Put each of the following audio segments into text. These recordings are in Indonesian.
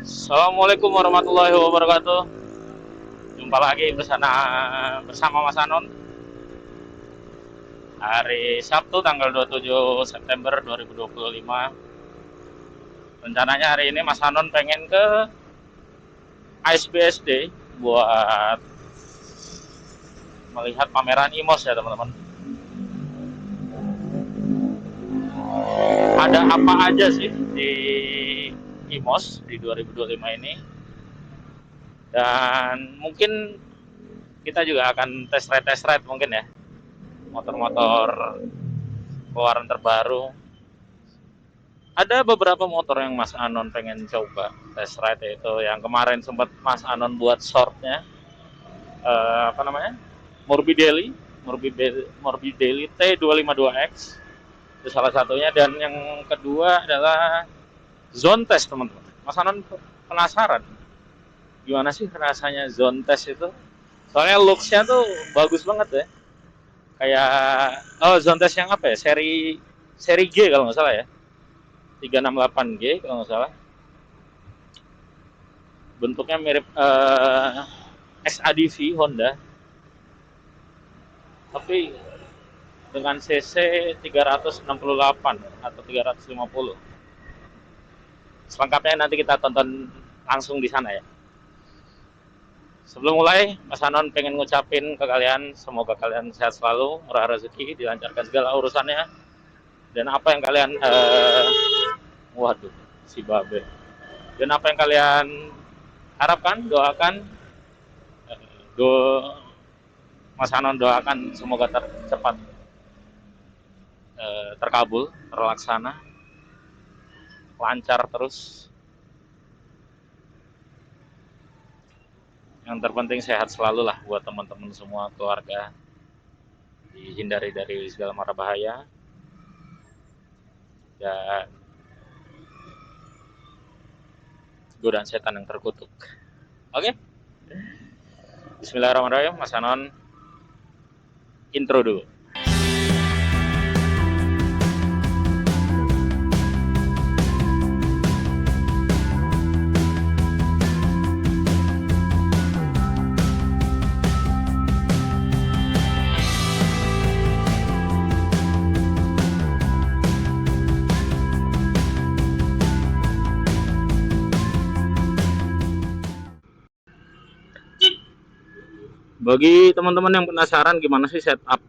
Assalamualaikum warahmatullahi wabarakatuh. Jumpa lagi bersama Mas Anon. Hari Sabtu tanggal 27 September 2025. Rencananya hari ini Mas Anon pengen ke ASBSD buat melihat pameran IMOS ya teman-teman. Ada apa aja sih di IMOS di 2025 ini? Dan mungkin kita juga akan test ride mungkin ya, motor-motor keluaran terbaru. Ada beberapa motor yang Mas Anon pengen coba test ride, itu yang kemarin sempat Mas Anon buat shortnya, apa namanya, Morbidelli Morbidelli T252X itu salah satunya, dan yang kedua adalah zone test teman-teman. Mas Anon penasaran gimana sih rasanya zone test itu, soalnya looksnya tuh bagus banget ya, kayak zone test yang apa ya, seri seri G kalau nggak salah ya, 368G kalau nggak salah. Bentuknya mirip XADV Honda, tapi dengan cc 368 atau 350. Selengkapnya nanti kita tonton langsung di sana ya. Sebelum mulai, Mas Anon pengen ngucapin ke kalian, semoga kalian sehat selalu, murah rezeki, dilancarkan segala urusannya, dan apa yang kalian waduh, si babe. Dan apa yang kalian harapkan, doakan, do Mas Anon doakan semoga cepat terkabul, terlaksana, lancar terus. Yang terpenting sehat selalu lah buat teman-teman semua, keluarga, dihindari dari segala mara bahaya, dan godaan setan yang terkutuk. Oke, Bismillahirrahmanirrahim. Mas Anon intro dulu. Bagi teman-teman yang penasaran gimana sih setup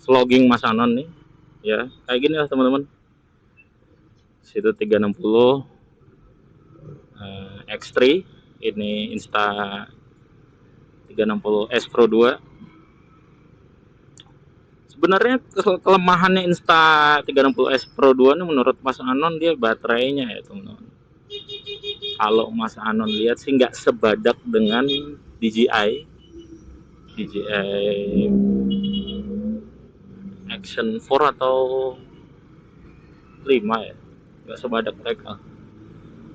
vlogging Mas Anon nih, ya kayak gini lah teman-teman. Situ 360 X3, ini Insta 360S Pro 2. Sebenarnya kelemahannya Insta 360S Pro 2 ini menurut Mas Anon dia baterainya ya teman-teman. Kalau Mas Anon lihat sih nggak sebadak dengan DJI Action 4 atau 5 ya, nggak sebadak mereka.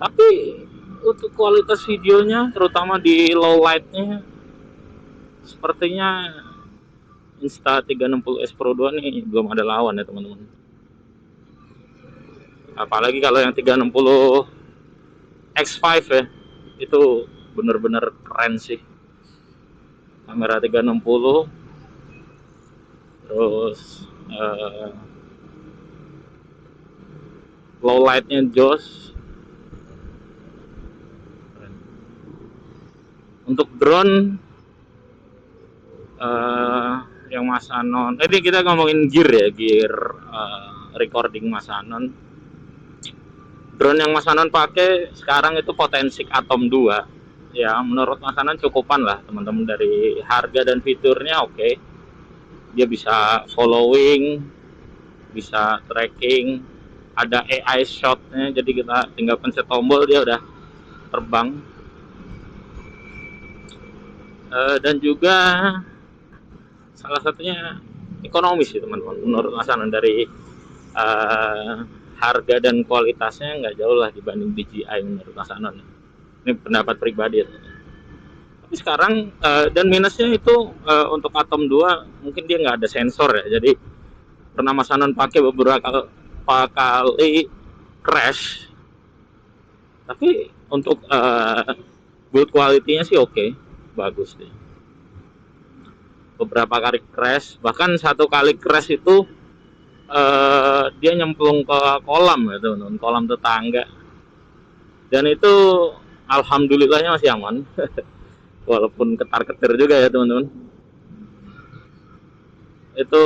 Tapi untuk kualitas videonya, terutama di low lightnya, sepertinya Insta 360S Pro 2 nih belum ada lawan ya teman-teman. Apalagi kalau yang 360 X5 ya, itu bener-bener keren sih. Kamera 360, terus low lightnya jos. Untuk drone yang Mas Anon, ini kita ngomongin gear ya, gear recording Mas Anon. Drone yang Mas Anon pakai sekarang itu Potensic Atom 2 ya, menurut Mas Anon cukupan lah teman-teman, dari harga dan fiturnya oke. Dia bisa following, bisa tracking, ada AI shotnya, jadi kita tinggal pencet tombol dia udah terbang. Dan juga salah satunya ekonomis sih teman-teman, menurut Mas Anon, dari harga dan kualitasnya nggak jauh lah dibanding DJI menurut Mas Anon. Ini pendapat pribadi ya. Tapi sekarang dan minusnya itu untuk Atom 2 mungkin dia nggak ada sensor ya, jadi pernah Mas Anon pakai beberapa kali crash Tapi untuk build quality-nya sih oke, bagus deh. Beberapa kali crash, bahkan satu kali crash itu dia nyemplung ke kolam ya teman-teman, kolam tetangga. Dan itu alhamdulillahnya masih aman. Walaupun ketar-ketir juga ya teman-teman. Itu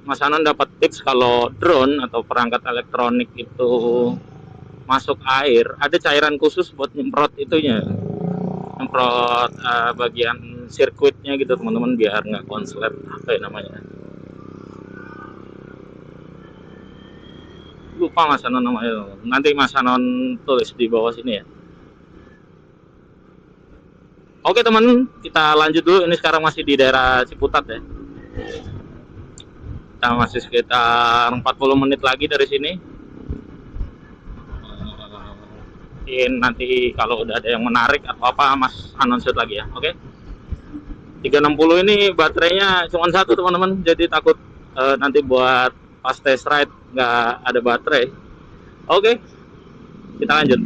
Mas Anon dapat tips kalau drone atau perangkat elektronik itu masuk air, ada cairan khusus buat nyemprot itunya, nyemprot bagian sirkuitnya gitu teman-teman, biar nggak konslet, apa ya namanya, lupa Mas Anon namanya. Nanti Mas Anon tulis di bawah sini ya. Oke teman, kita lanjut dulu. Ini sekarang masih di daerah Ciputat ya. Kita masih sekitar 40 menit lagi dari sini. Nanti kalau udah ada yang menarik atau apa, Mas announce lagi ya. Oke. 360 ini baterainya cuma satu teman-teman, jadi takut nanti buat pas test ride nggak ada baterai. Oke, kita lanjut.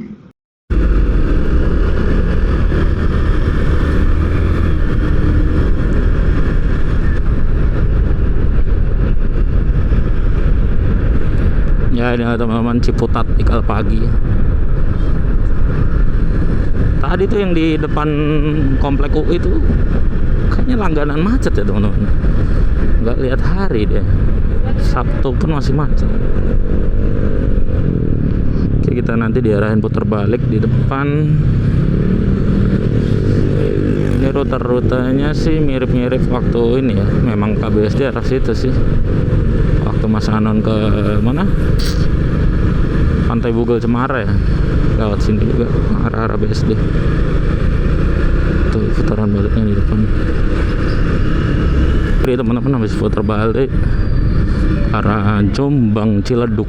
Ya ini teman-teman, Ciputat Ikal pagi. Tadi tuh yang di depan komplek UI itu kayaknya langganan macet ya teman-teman. Nggak lihat hari deh. Sabtu pun masih macet. Oke, kita nanti diarahin putar balik di depan. Ini rute-rutenya sih mirip-mirip waktu ini ya. Memang KBSD arah situ sih. Waktu Mas Anon ke mana? Pantai Bugel Cemara ya. Lewat sini juga arah-arah BSD. Tuh putaran baliknya di depan. Oke teman-teman, habis putar balik arah Jombang Ciledug.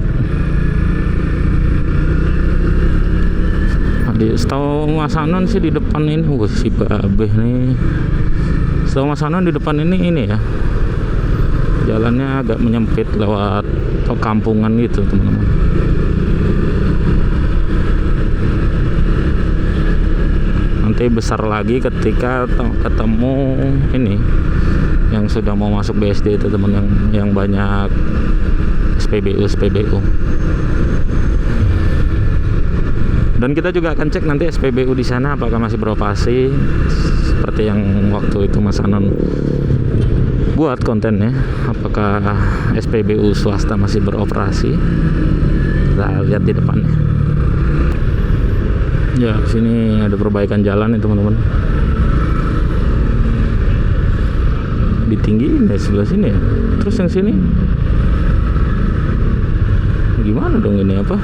Setahu Mas Anon sih di depan ini, si Babeh nih. Setahu Mas Anon di depan ini ya. Jalannya agak menyempit lewat kampungan gitu teman-teman. Nanti besar lagi ketika ketemu ini yang sudah mau masuk BSD itu teman, yang banyak SPBU. Dan kita juga akan cek nanti SPBU di sana apakah masih beroperasi seperti yang waktu itu Mas Anon buat kontennya, apakah SPBU swasta masih beroperasi. Kita lihat di depannya. Ya, sini ada perbaikan jalan nih teman-teman. Ditinggiin ya sebelah sini ya. Terus yang sini gimana dong ini, apa?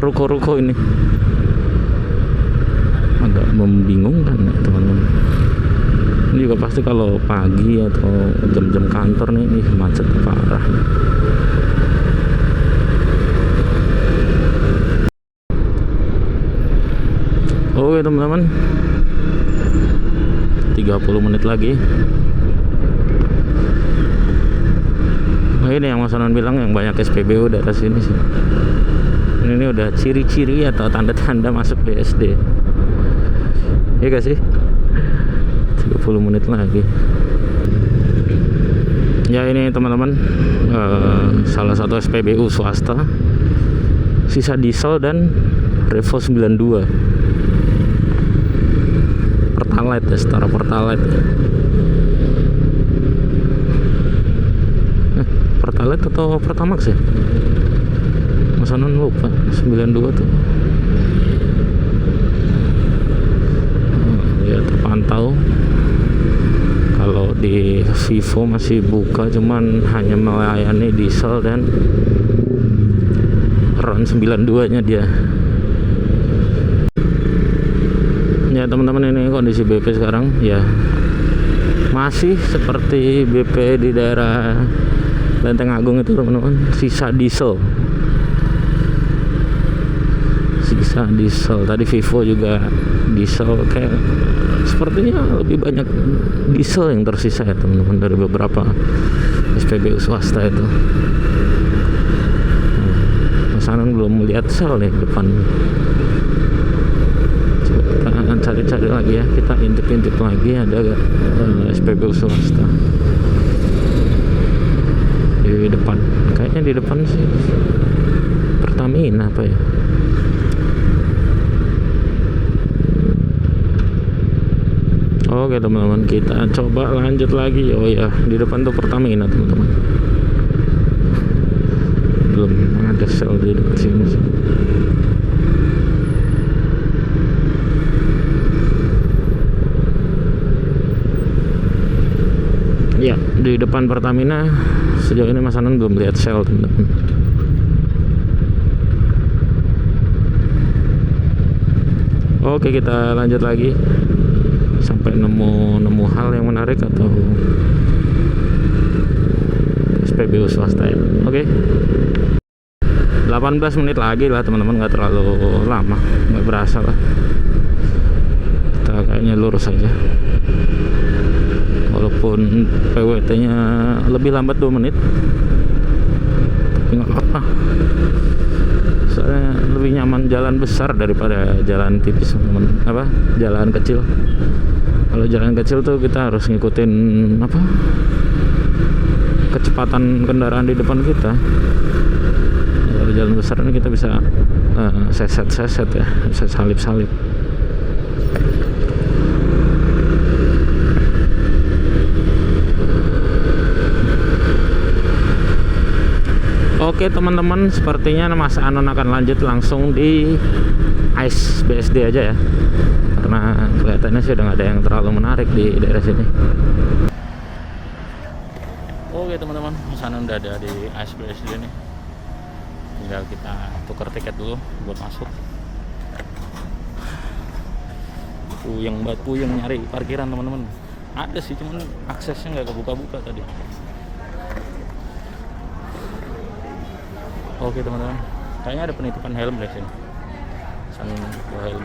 Ruko-ruko ini agak membingungkan ya teman-teman. Ini juga pasti kalau pagi atau jam-jam kantor nih macet parah. Oke teman-teman, 30 menit lagi. Nah, ini yang Mas Anon bilang yang banyak SPBU daerah sini sih. Ini udah ciri-ciri atau tanda-tanda masuk BSD. Iya gak sih? 30 menit lagi. Ya ini teman-teman, salah satu SPBU swasta, sisa diesel dan Revo 92 Pertalite ya, setara Pertalite. Pertalite atau Pertamax ya? Mas Anon lupa. 92 tuh. Ya terpantau. Kalau di Vivo masih buka, cuman hanya melayani diesel dan RON 92 nya dia. Ya teman-teman, ini kondisi BP sekarang ya masih seperti BP di daerah Lenteng Agung itu teman-teman, sisa diesel. Tadi Vivo juga diesel, kayak sepertinya lebih banyak diesel yang tersisa ya teman-teman dari beberapa SPBU swasta itu. Mas Anon belum lihat sel nih depan. Coba kita cari-cari lagi ya, kita intip-intip lagi ada gak SPBU swasta di depan. Kayaknya di depan sih Pertamina apa ya. Oke teman-teman, kita coba lanjut lagi. Oh ya, di depan tuh Pertamina teman-teman. Belum ada sel di dekat sini sih. Ya, di depan Pertamina sejauh ini Mas Anon belum lihat sel teman-teman. Oke, kita lanjut lagi sampai nemu hal yang menarik atau SPBU swasta ya. Oke, 18 menit lagi lah teman-teman, nggak terlalu lama, nggak berasa lah. Kita kayaknya lurus aja. Walaupun PWT-nya lebih lambat 2 menit, tapi nggak apa-apa. Soalnya lebih nyaman jalan besar daripada jalan tipis, teman-teman. Apa? Jalan kecil. Kalau jalan kecil tuh kita harus ngikutin apa? Kecepatan kendaraan di depan kita. Kalau jalan besar ini kita bisa seset ya, bisa salip-salip. Oke teman-teman, sepertinya Mas Anon akan lanjut langsung di ICE BSD aja ya, karena kelihatannya sih udah nggak ada yang terlalu menarik di daerah sini. Oke teman-teman, Mas Anon udah ada di ICE BSD nih. Tinggal kita tukar tiket dulu buat masuk. Puyeng nyari parkiran teman-teman. Ada sih, cuman aksesnya nggak kebuka-buka tadi. Oke teman-teman, kayaknya ada penitipan helm deh sini. Helm.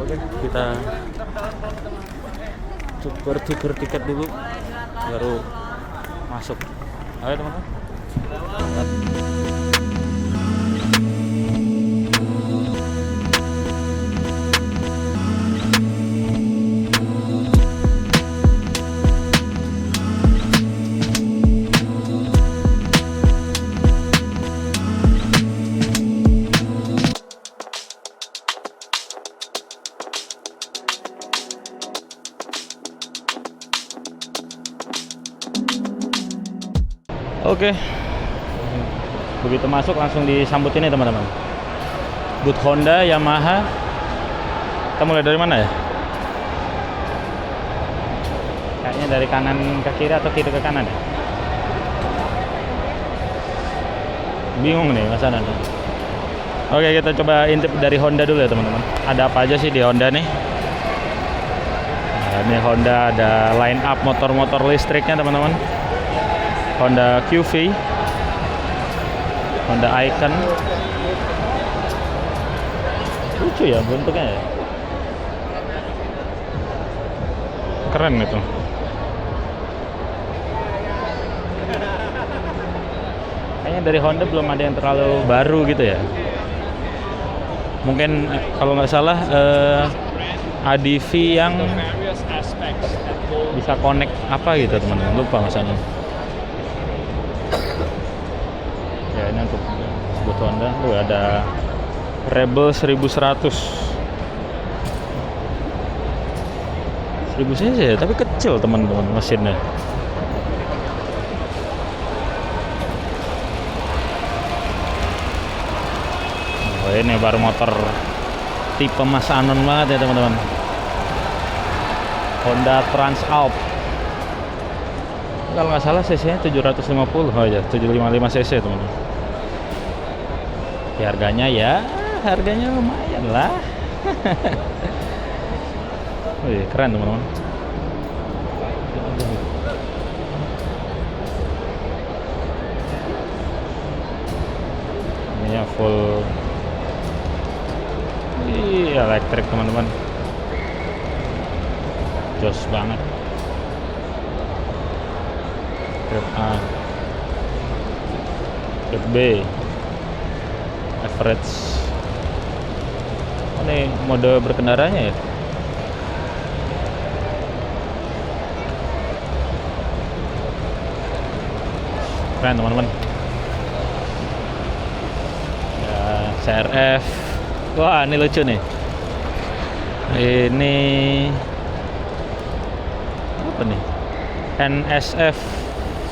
Oke, kita tukar tiket dulu baru masuk. Ayo teman-teman. Oke, begitu masuk langsung disambut ini teman-teman. Booth Honda, Yamaha. Kita mulai dari mana ya? Kayaknya dari kanan ke kiri atau kiri ke kanan ya? Bingung nih Mas Anon. Oke, kita coba intip dari Honda dulu ya teman-teman. Ada apa aja sih di Honda nih? Nah, ini Honda ada line up motor-motor listriknya teman-teman. Honda QV, Honda Icon, lucu ya bentuknya ya, keren gitu. Kayaknya dari Honda belum ada yang terlalu baru gitu ya. Mungkin kalau nggak salah ADV yang bisa connect apa gitu teman-teman, lupa Mas Anon. Ya ini untuk booth Honda. Ada Rebel 1100 cc ya, tapi kecil teman-teman mesinnya. Oh, ini baru motor tipe Mas Anon banget ya teman-teman. Honda Transalp. Kalau nggak salah cc-nya 750 aja, 755 cc teman-teman. Ya, harganya lumayan lah. Wih, keren teman-teman. Ini full elektrik teman-teman. Jos banget. Grade A, Grade B. Average. Oh, ini mode berkendaranya ya. Keren teman-teman. Ya, CRF. Wah, ini lucu nih. Ini apa nih? NSF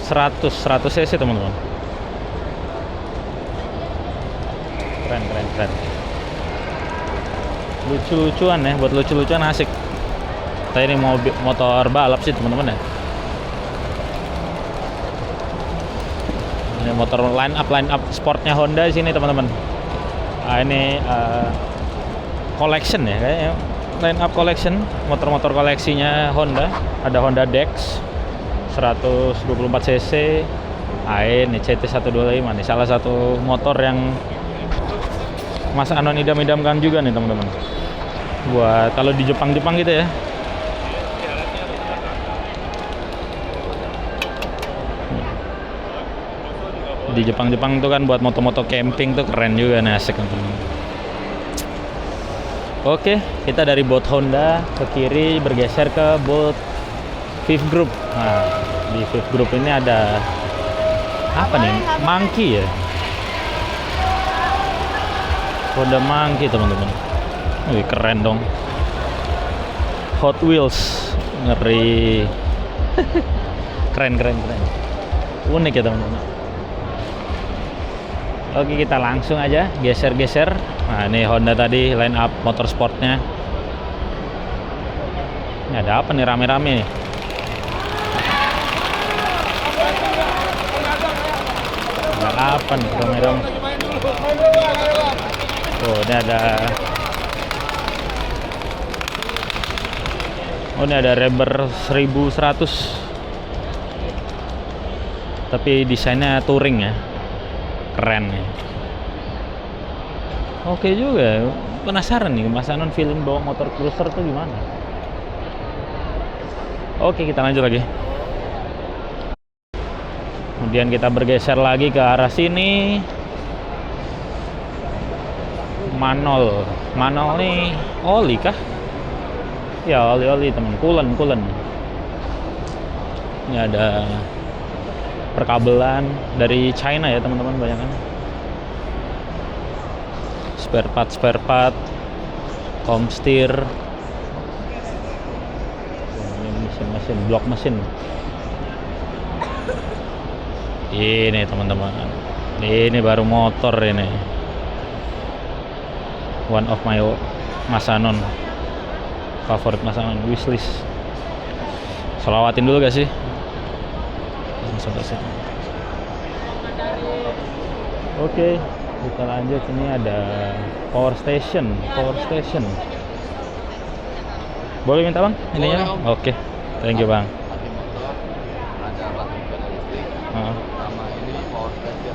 100 cc teman-teman. Keren. Lucu-lucuan ya, buat lucu-lucuan asik. Kita ini motor balap sih teman-teman ya. Ini motor line up sportnya Honda di sini teman-teman. Ini collection ya kayaknya. Line up collection, motor-motor koleksinya Honda. Ada Honda Dex 124 cc. Ini CT125 nih, salah satu motor yang Mas Anon idam-idamkan juga nih teman-teman. Buat kalau di Jepang gitu ya. Di Jepang tuh kan buat moto-moto camping tuh keren juga nih, asik teman-teman. Oke, kita dari Boat Honda ke kiri bergeser ke Boat Fifth Group. Nah, di Fifth Group ini ada apa nih? Monkey ya. Honda Monkey teman-teman. Wih, keren dong. Hot Wheels, ngeri. keren. Unik ya teman-teman. Oke, kita langsung aja geser-geser. Nah, ini Honda tadi line up motorsportnya. Ini ada apa nih rame-rame nih? Ada apa nih rame-rame? Oh, ini ada. Oh, ini ada Reber 1100. Tapi desainnya touring ya. Keren ya. Oke juga. Penasaran nih Mas Anon feeling bawa motor cruiser tuh gimana? Oke, kita lanjut lagi. Kemudian kita bergeser lagi ke arah sini. Manol nih oli kah? Ya, oli teman. Kulen. Ini ada perkabelan dari China ya teman-teman, banyak kan. Spare part, komstir, mesin, blok mesin. Ini teman-teman, ini baru motor ini. One of my Mas Anon, favorit Mas Anon, wishlist. Selawatin dulu gak sih? Oke, kita lanjut. Ini ada power station. Boleh minta bang ininya? Oke, thank you bang.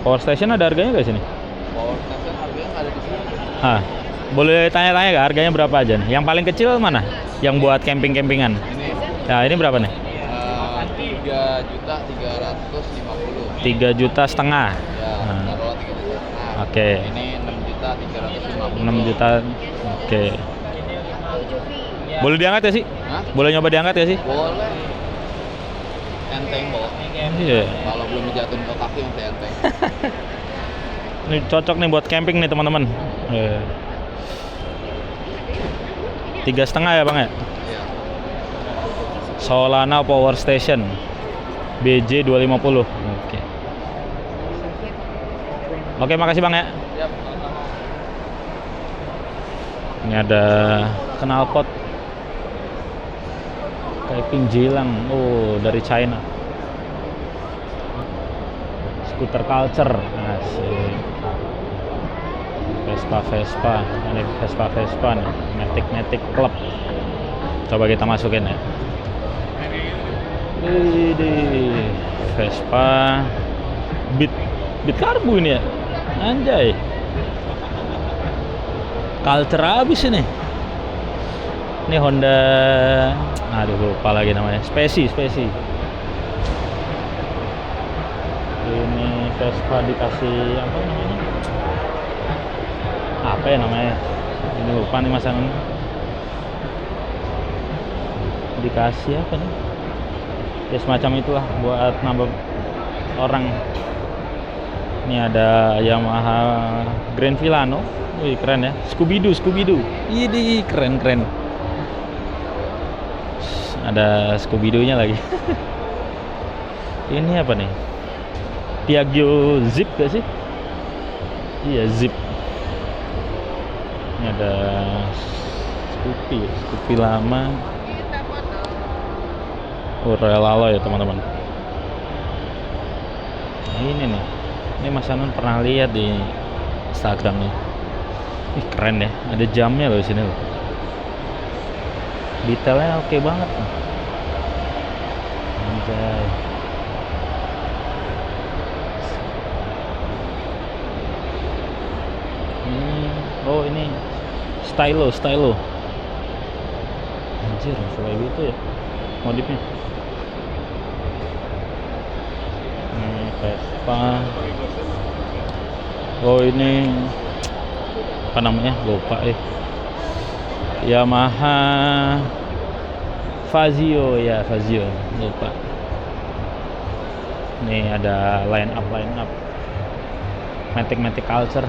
Power station ada harganya gak sini? Power station harganya ada di sini. Boleh tanya-tanya gak harganya berapa aja nih? Yang paling kecil mana? Yang buat camping-campingan? Ini. Nah, ini berapa nih? 3.350.000. 3,5 juta. Ya, taruhlah 3,5 juta. Oke. Ini 6.350.000. 6 juta. Oke. Boleh diangkat ya sih? Hah? Boleh nyoba diangkat ya sih? Boleh. Enteng bawa. Iya. Kalau belum dijatuhin ke kaki masih enteng. Ini cocok nih buat camping nih teman-teman. 3,5 ya bang ya? Iya. Solana Power Station BJ 250. Oke, makasih bang ya. Siap. Ini ada knalpot Taiping Jilang. Oh, dari China. Scooter culture. Asik. Vespa. Ini Vespa nih. Matic Club. Coba kita masukin ya. Ini Vespa Beat karbu ini ya. Anjay. Culture habis ini. Ini Honda, aduh lupa lagi namanya. Speci. Ini Vespa dikasih apa namanya? Apa ya namanya? Ini lupa nih Mas Anon. Dikasih apa nih? Ya semacam itulah buat nambah orang. Ini ada Yamaha Grand Villano. Wih keren ya. Scooby-Doo. Ini keren. Ada Scooby-Doo-nya lagi. Ini apa nih? Piaggio Zip gak sih? Iya Zip. Ini ada Scoopy lama. Relalo ya teman-teman. Nah, ini nih. Ini Mas Anon pernah lihat di Instagram nih. Ih keren ya. Ada jamnya loh di sini loh. Detailnya oke banget nih. Anjay. Oh ini stylo. Anjir, kayak gitu ya modifnya. Ini Vespa. Oh ini apa namanya? Lupa Yamaha Fazio ya, lupa. Nih ada line up Matic Culture.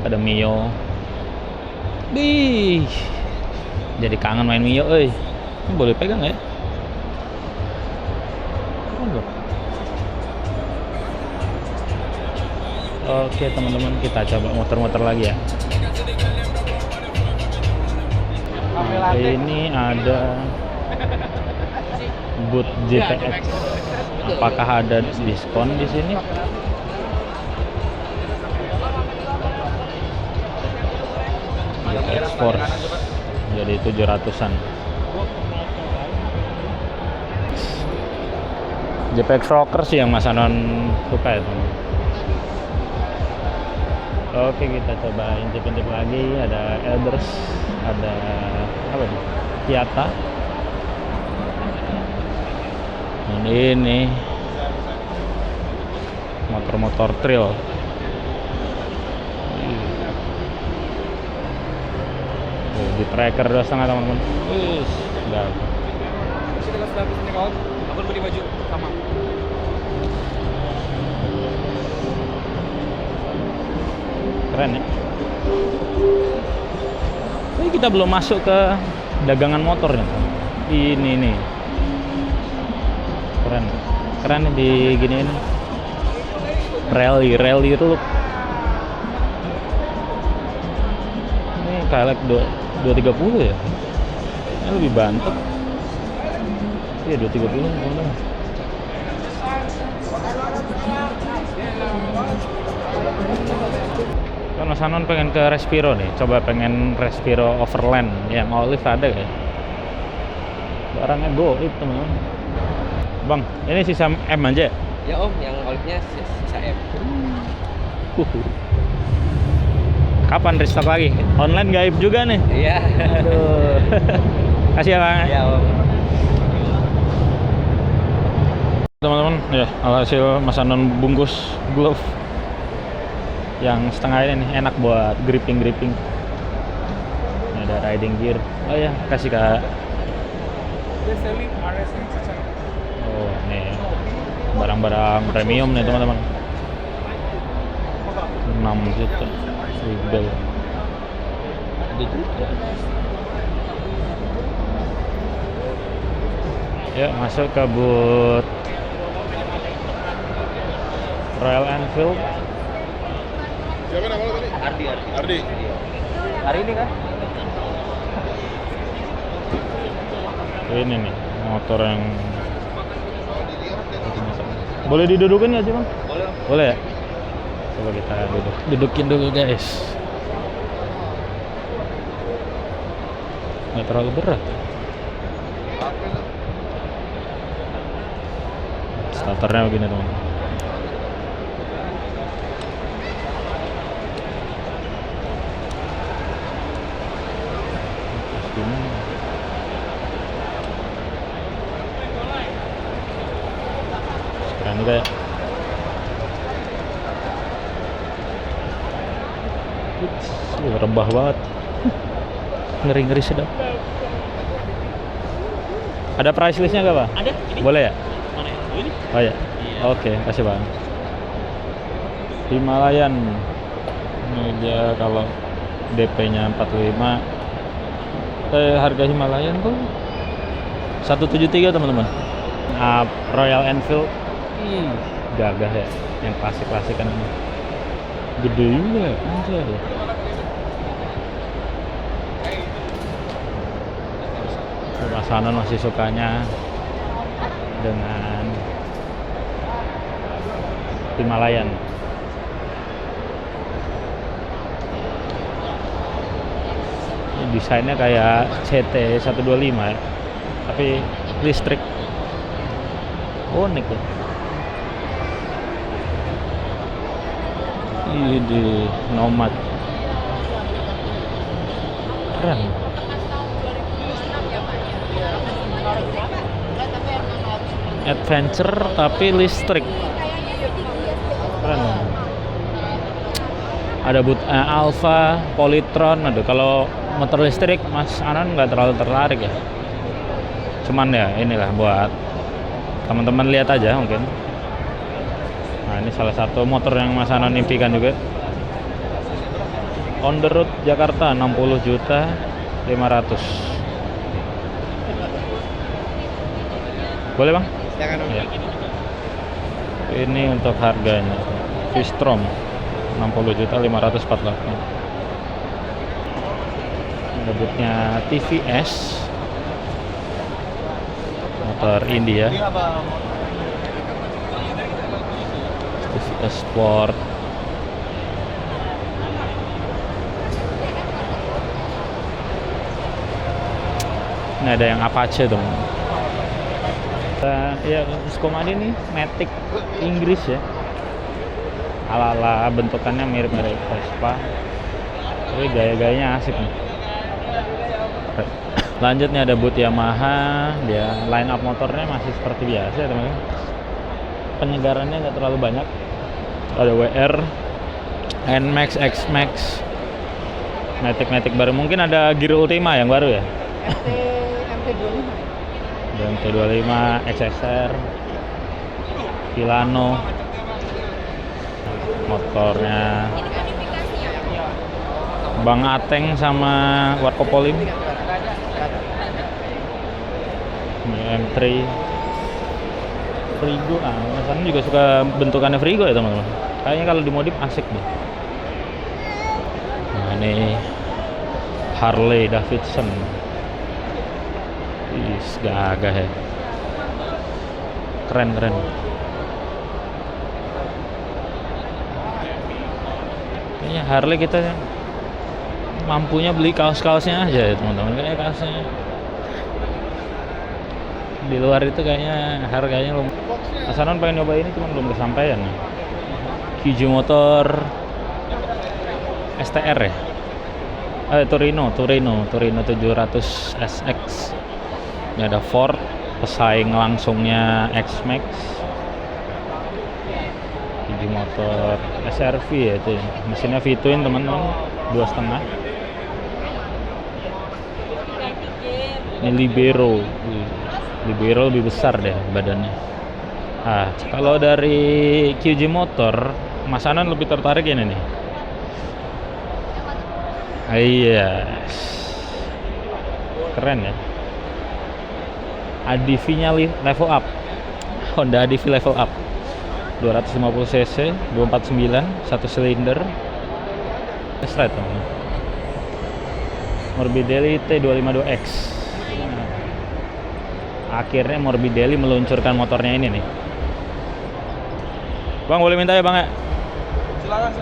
Ada Mio. Bih, jadi kangen main Mio, Ini boleh pegang ya? Oke teman-teman, kita coba muter-muter lagi ya. Nah, ini ada boot JPX. Apakah ada diskon di sini? Force jadi 700-an. JPX Rocker sih yang Mas Anon suka ya teman. Oke kita coba intip lagi. Ada Elders, ada apa nih? Kiata. Dan ini motor trail. Di tracker 2,5 teman-teman. Udah. Aku beli baju sama. Keren ya. Tapi kita belum masuk ke dagangan motornya. Ini nih. Keren nih di gini ini. Rally itu loh. Ini Kailek 230 ya. Ini lebih bantet. Iya 230 teman-teman. Kan Mas Anon pengen ke Respiro nih, coba pengen Respiro Overland yang olive ada ya. Barangnya goib teman-teman. Bang, ini sisa M aja? Ya Om, yang olive-nya sisa M. Kapan restock lagi? Online gaib juga nih. Iya. Aduh. Kasih ya Bang. Iya Om. Teman-teman, ya alhasil Mas Anon bungkus glove yang setengah ini nih, enak buat gripping. Ini ada riding gear. Oh ya, kasih Kak. Oh, nih barang-barang premium nih teman-teman. 6 juta. Legal. 7 juta. Ya, masuk ke booth Royal Enfield. Siapa nama lo tadi? Ardi. Hari ini kan? Ini nih motor yang boleh didudukin nggak sih Bang? Boleh ya? Coba kita dudukin dulu guys. Nggak terlalu berat. Starternya begini teman. Keren juga ya. Rebah banget. Ngeri-ngeri sedap. Ada price listnya nggak, Pak? Ada ini. Boleh ya? Mana yang ini? Oh ya. Iya. Oke, kasih Bang. Himalayan. Ini dia kalau DP-nya 45. Harga Himalayan tuh 173 teman-teman. Royal Enfield. Gagah ya. Yang klasik-klasik kan ini. Gede juga, anjay. Mas Anon masih sukanya dengan Himalayan. Ini desainnya kayak CT 125 ya, tapi listrik. Unik ya. Ini Nomad. Keren. Adventure tapi listrik. Keren. Ada Alfa, Polytron. Aduh, kalau motor listrik Mas Anon nggak terlalu tertarik ya. Cuman ya inilah buat teman-teman lihat aja mungkin. Nah, ini salah satu motor yang Mas Anon impikan juga. On the road Jakarta 60.500.000. Boleh, Bang? Silakan Om. Ya. Ini untuk harganya Vistrom 60.548.000. Debutnya TVS, motor India. TVS Sport. Ini ada yang Apache dong. Ya, Skomadi nih Matic Inggris ya. Ala-ala bentukannya mirip-mirip Vespa. Tapi gaya-gayanya asik nih. Lanjutnya ada boot Yamaha. Dia line up motornya masih seperti biasa ya teman-teman. Penyegarannya nggak terlalu banyak. Ada WR, NMAX, XMAX, Matic baru. Mungkin ada Gear Ultima yang baru ya. MT25. Dan T25, XSR, Pilano, motornya Bang Ateng sama Warkopolim. Ini M3 Frigo. Mas Anon juga suka bentukannya Frigo ya teman-teman. Kayaknya kalau dimodif asik nih. Nah, ini Harley Davidson. Is gagah ya. Keren. Kayaknya Harley kita mampunya beli kaos-kaosnya aja ya teman-teman. Kayak kaosnya di luar itu kayaknya harganya Mas Anon pengen nyoba ini cuman belum kesampaian. QJ Motor STR ya. Torino 700 SX. Ini ada Ford, pesaing langsungnya XMAX. QJ Motor SRV ya itu. Mesinnya V-twin teman-teman, 2,5. Ini Libero lebih besar deh badannya. Kalau dari QJ Motor, Mas Anon lebih tertarik ini nih. Iya, keren ya. ADV-nya level up, Honda ADV level up, 250 cc, 249, 1 silinder, straight teman. Morbidelli T252X. Akhirnya Morbidelli meluncurkan motornya ini nih. Bang, boleh minta ya Bang ya? Silakan.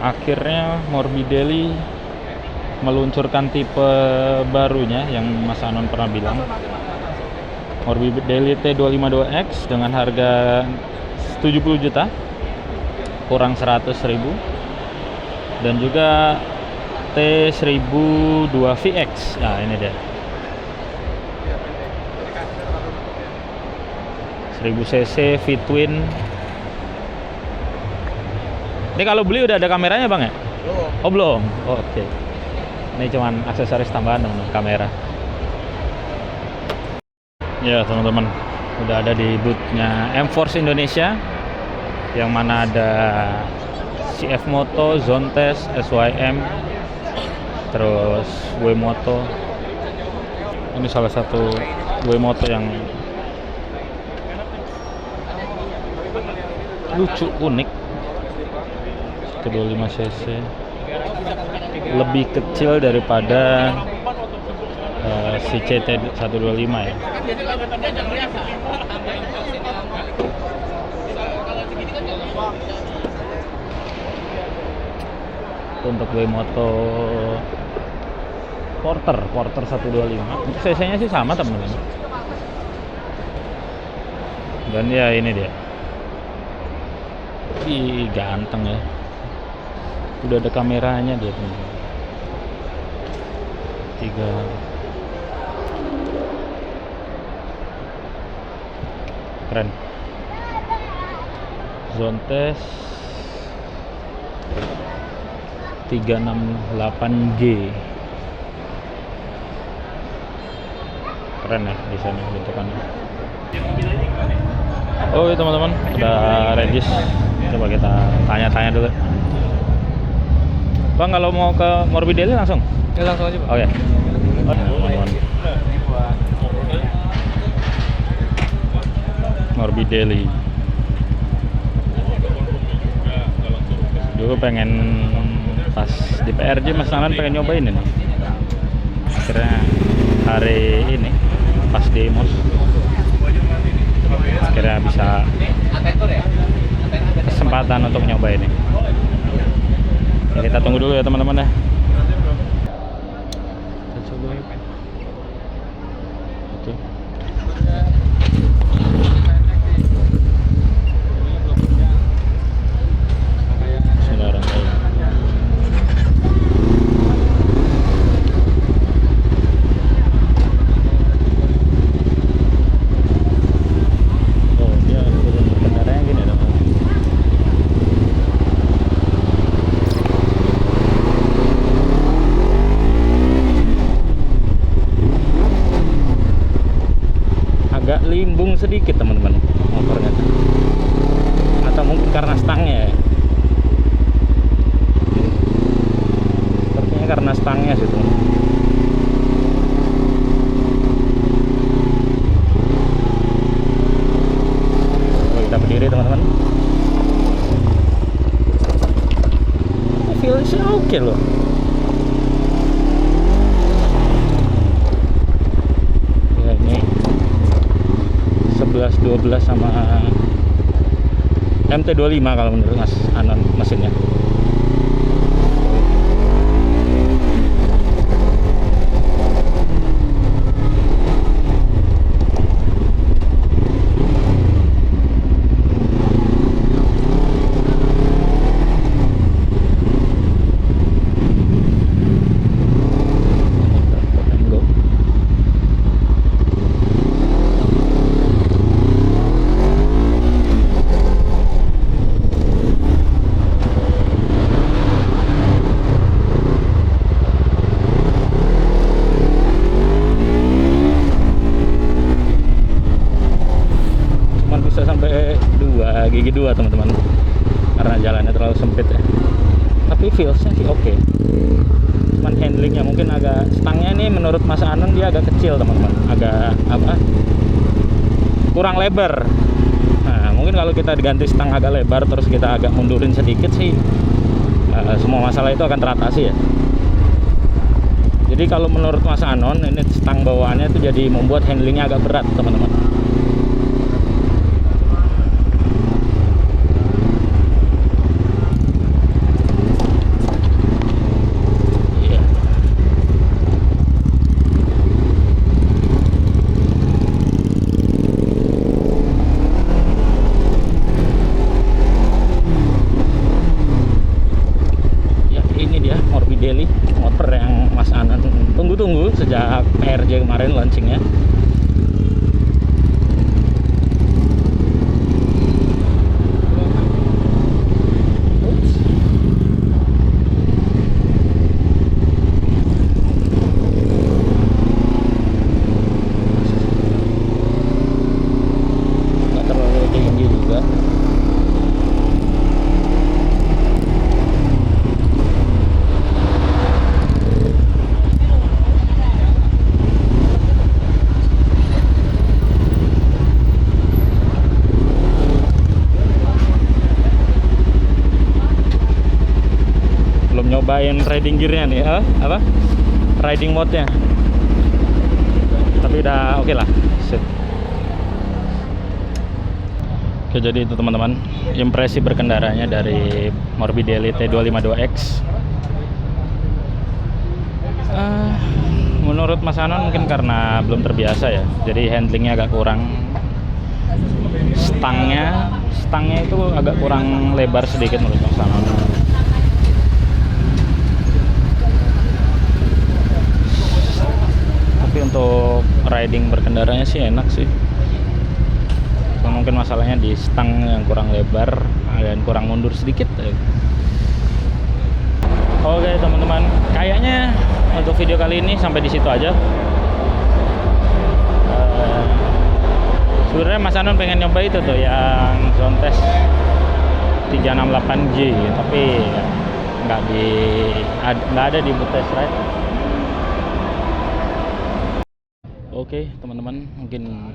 Akhirnya Morbidelli meluncurkan tipe barunya yang Mas Anon pernah bilang. Morbidelli T252X dengan harga 70 juta kurang 100.000, dan juga T1002 VX. Nah, ini dia. 1000 cc V-twin. Ini kalau beli udah ada kameranya bang ya? Belum. Oh belum. Oh, oke. Ini cuman aksesoris tambahan teman, kamera. Ya teman-teman, udah ada di boothnya M-Force Indonesia, yang mana ada CF Moto, Zontes, SYM, terus W-Moto. Ini salah satu W-Moto yang lucu, unik. 25cc, lebih kecil daripada si CT125 ya. Untuk W-Moto Porter 125. Untuk cc-nya sih sama teman-teman. Dan ya ini dia. Ih, ganteng ya. Udah ada kameranya dia teman-teman. 3 keren. Zontes 368G. Keren ya desainnya, bentukannya. Oh iya teman-teman, udah regis. Coba kita tanya-tanya dulu. Bang, kalau mau ke Morbidelli langsung? Ya langsung aja, Pak. Oh ya. Oh, teman-teman. Morbidelli. Dulu pengen pas di PRJ Mas Nanan pengen nyobain ini. Akhirnya hari ini pas di Mos akhirnya bisa kesempatan untuk nyoba ini. Ya, kita tunggu dulu ya teman-teman ya. Kita coba. Oke. Agak limbung sedikit teman-teman motornya, atau mungkin karena stangnya ya. Sepertinya karena stangnya sih teman. Kita berdiri teman-teman. Feelsnya oke loh. Ya, ini 11-12 sama MT25 kalau menurut Mas Anon mesinnya. Gigi 2 teman-teman, karena jalannya terlalu sempit ya. Tapi feelsnya sih oke. Cuman handlingnya mungkin agak, stangnya nih menurut Mas Anon dia agak kecil teman-teman, agak apa, kurang lebar. Nah mungkin kalau kita diganti stang agak lebar terus kita agak mundurin sedikit sih, semua masalah itu akan teratasi ya. Jadi kalau menurut Mas Anon ini stang bawaannya itu jadi membuat handlingnya agak berat teman-teman. Motor yang Mas Anon tunggu-tunggu sejak PRJ kemarin launchingnya. nyobain riding gearnya nih, apa? Riding mode-nya. Tapi udah oke lah. Sip. Oke, jadi itu teman-teman, impresi berkendaranya dari Morbidelli T252X. Menurut Mas Anon mungkin karena belum terbiasa ya, jadi handlingnya agak kurang. Stangnya itu agak kurang lebar sedikit menurut Mas Anon. Tapi untuk riding berkendaranya sih enak sih. Mungkin masalahnya di stang yang kurang lebar dan kurang mundur sedikit. Oke teman-teman, kayaknya untuk video kali ini sampai di situ aja. Sebenarnya Mas Anon pengen nyoba itu tuh yang zone test 368J, tapi nggak ada di boot test ride. Oke teman-teman, mungkin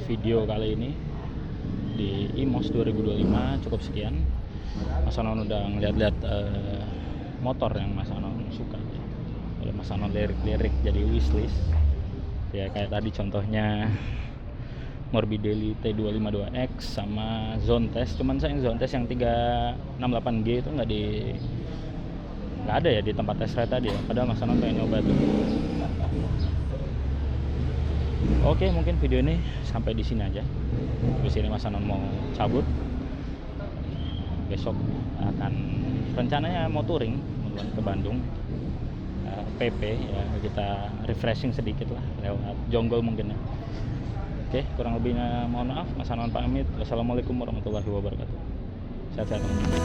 video kali ini di IMOS 2025 cukup sekian. Mas Anon udah ngeliat-liat motor yang Mas Anon suka ya. Oleh Mas Anon lirik-lirik jadi wishlist ya, kayak tadi contohnya Morbidelli T252X sama zone test. Cuman saya zone test yang 368G itu nggak ada ya di tempat test ride tadi ya, padahal Mas Anon pengen nyoba tuh. Oke, mungkin video ini sampai di sini aja. Di sini Mas Anon mau cabut. Besok akan rencananya mau touring ke Bandung, PP ya, kita refreshing sedikit lah lewat Jonggol mungkin ya. Oke, kurang lebihnya mohon maaf. Mas Anon pamit. Wassalamualaikum warahmatullahi wabarakatuh. Sehat-sehat teman-teman.